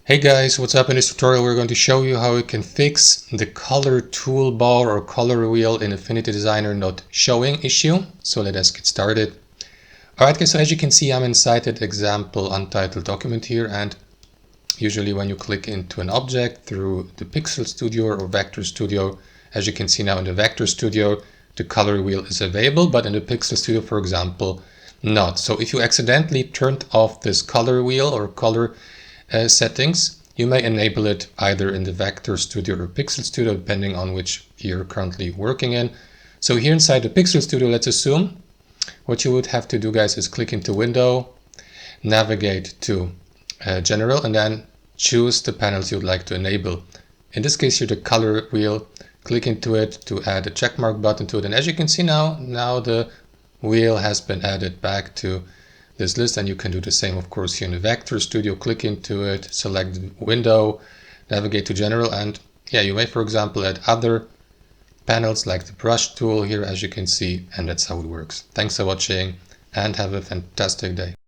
Hey guys, what's up? In this tutorial we're going to show you how you can fix the color toolbar or color wheel in Affinity Designer not showing issue. So let us get started. Alright guys, so as you can see I'm inside that example untitled document here, and usually when you click into an object through the Pixel Studio or Vector Studio, as you can see now in the Vector Studio the color wheel is available, but in the Pixel Studio, for example, not. So if you accidentally turned off this color wheel or color settings, you may enable it either in the Vector Studio or Pixel Studio, depending on which you're currently working in. So here inside the Pixel Studio, let's assume what you would have to do, guys, is click into Window, navigate to General, and then choose the panels you'd like to enable. In this case here, the color wheel, click into it to add a checkmark button to it. And as you can see now the wheel has been added back to this list, and you can do the same of course here in the Vector Studio. Click into it, select the window, navigate to General, and yeah, you may for example add other panels like the brush tool here, as you can see, and that's how it works. Thanks for watching and have a fantastic day.